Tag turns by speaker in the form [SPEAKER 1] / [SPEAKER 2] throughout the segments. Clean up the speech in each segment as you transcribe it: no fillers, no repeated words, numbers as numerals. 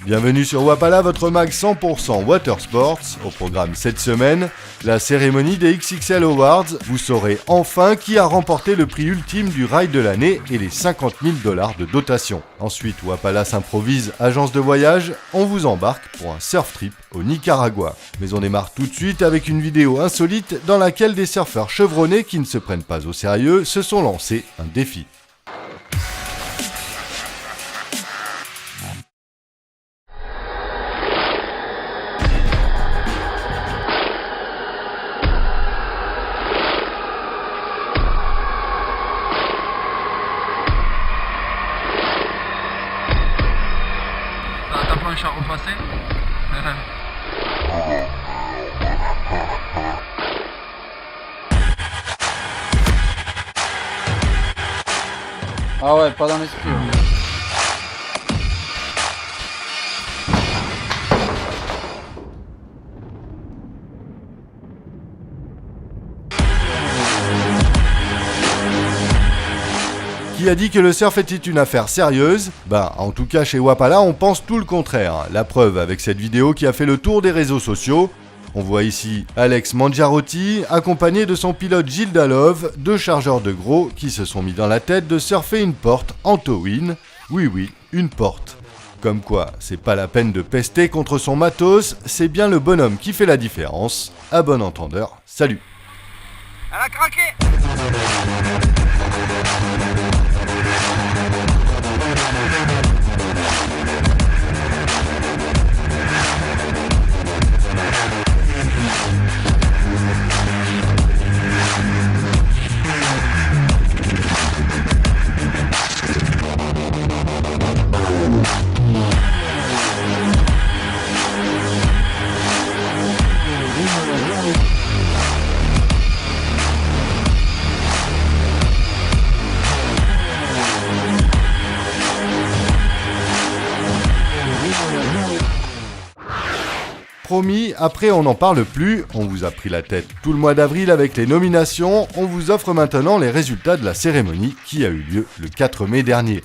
[SPEAKER 1] Bienvenue sur Wapala, votre mag 100% Watersports. Au programme cette semaine, la cérémonie des XXL Awards. Vous saurez enfin qui a remporté le prix ultime du ride de l'année et les $50 000 de dotation. Ensuite, Wapala s'improvise agence de voyage. On vous embarque pour un surf trip au Nicaragua. Mais on démarre tout de suite avec une vidéo insolite dans laquelle des surfeurs chevronnés qui ne se prennent pas au sérieux se sont lancés un défi.
[SPEAKER 2] T'as planché à repasser?
[SPEAKER 3] Ah ouais, pas dans l'esprit. Ouais.
[SPEAKER 1] Qui a dit que le surf était une affaire sérieuse? En tout cas chez Wapala on pense tout le contraire. La preuve avec cette vidéo qui a fait le tour des réseaux sociaux. On voit ici Alex Mangiarotti accompagné de son pilote Gilles Dalove, deux chargeurs de gros qui se sont mis dans la tête de surfer une porte en tow-in. Oui, une porte. Comme quoi, c'est pas la peine de pester contre son matos, c'est bien le bonhomme qui fait la différence. À bon entendeur, salut.
[SPEAKER 2] Elle a craqué!
[SPEAKER 1] Promis, après on n'en parle plus, on vous a pris la tête tout le mois d'avril avec les nominations, on vous offre maintenant les résultats de la cérémonie qui a eu lieu le 4 mai dernier.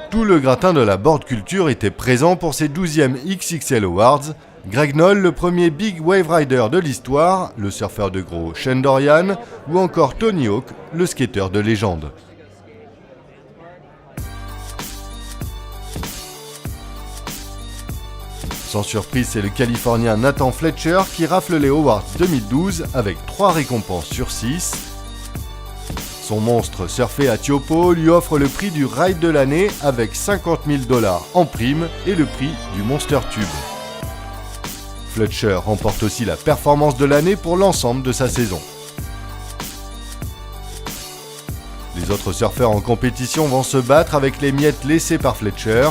[SPEAKER 1] Tout le gratin de la board culture était présent pour ces 12e XXL Awards. Greg Noll, le premier Big Wave Rider de l'histoire, le surfeur de gros Shane Dorian, ou encore Tony Hawk, le skateur de légende. Sans surprise, c'est le Californien Nathan Fletcher qui rafle les Awards 2012 avec 3 récompenses sur 6. Son monstre surfé à Tiopo lui offre le prix du ride de l'année avec $50 000 en prime et le prix du Monster Tube. Fletcher remporte aussi la performance de l'année pour l'ensemble de sa saison. Les autres surfeurs en compétition vont se battre avec les miettes laissées par Fletcher.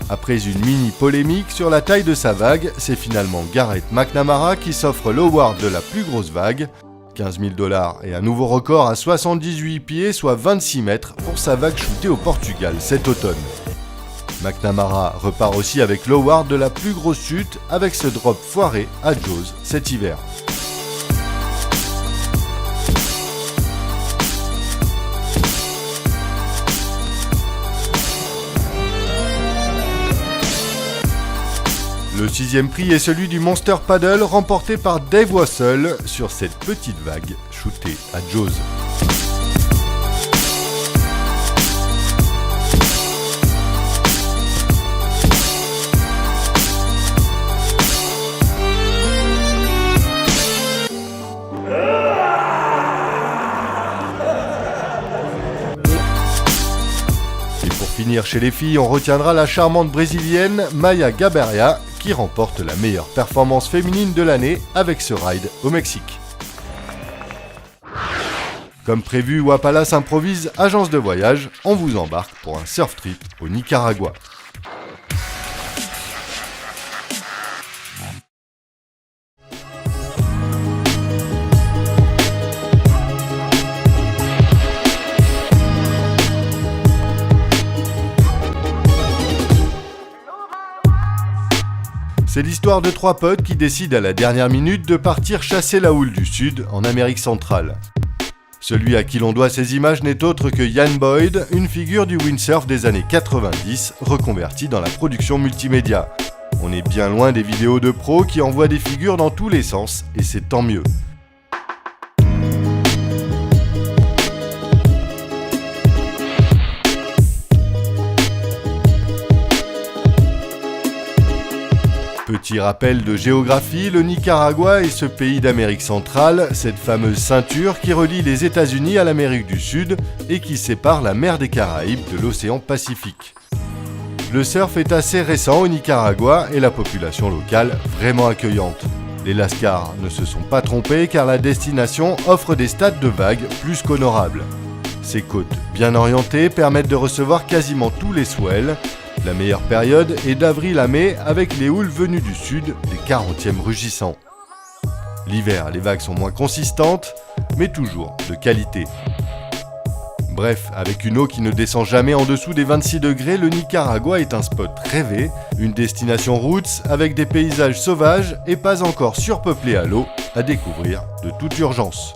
[SPEAKER 1] Après une mini polémique sur la taille de sa vague, c'est finalement Garrett McNamara qui s'offre l'award de la plus grosse vague, $15 000 et un nouveau record à 78 pieds, soit 26 mètres pour sa vague shootée au Portugal cet automne. McNamara repart aussi avec l'award de la plus grosse chute avec ce drop foiré à Jaws cet hiver. Le 6e prix est celui du Monster Paddle remporté par Dave Wassel sur cette petite vague shootée à Jaws. Pour finir chez les filles, on retiendra la charmante brésilienne Maya Gabeira qui remporte la meilleure performance féminine de l'année avec ce ride au Mexique. Comme prévu, Wapala s'improvise agence de voyage, on vous embarque pour un surf trip au Nicaragua. C'est l'histoire de 3 potes qui décident à la dernière minute de partir chasser la houle du Sud en Amérique centrale. Celui à qui l'on doit ces images n'est autre que Ian Boyd, une figure du windsurf des années 90, reconverti dans la production multimédia. On est bien loin des vidéos de pros qui envoient des figures dans tous les sens, et c'est tant mieux. Petit rappel de géographie, le Nicaragua est ce pays d'Amérique centrale, cette fameuse ceinture qui relie les États-Unis à l'Amérique du Sud et qui sépare la mer des Caraïbes de l'océan Pacifique. Le surf est assez récent au Nicaragua et la population locale vraiment accueillante. Les Lascars ne se sont pas trompés car la destination offre des stades de vagues plus qu'honorables. Ses côtes bien orientées permettent de recevoir quasiment tous les swells. La meilleure période est d'avril à mai avec les houles venues du sud, les 40e rugissants. L'hiver, les vagues sont moins consistantes, mais toujours de qualité. Bref, avec une eau qui ne descend jamais en dessous des 26 degrés, le Nicaragua est un spot rêvé, une destination roots avec des paysages sauvages et pas encore surpeuplés à l'eau, à découvrir de toute urgence.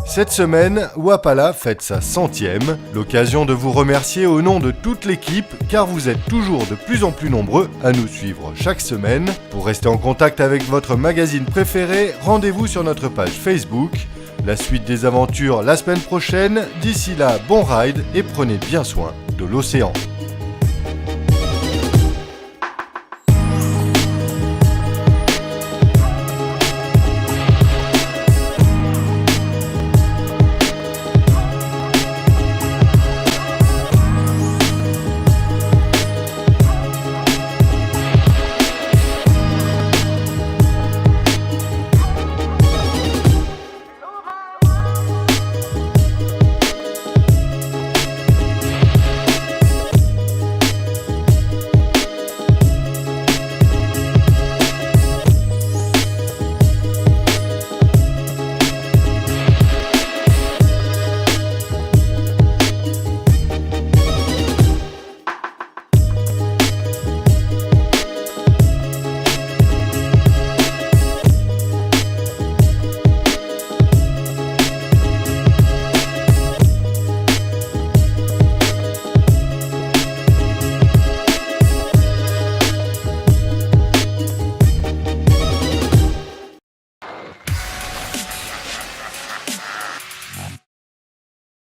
[SPEAKER 1] Cette semaine, Wapala fête sa 100e, l'occasion de vous remercier au nom de toute l'équipe car vous êtes toujours de plus en plus nombreux à nous suivre chaque semaine. Pour rester en contact avec votre magazine préféré, rendez-vous sur notre page Facebook. La suite des aventures la semaine prochaine. D'ici là, bon ride et prenez bien soin de l'océan.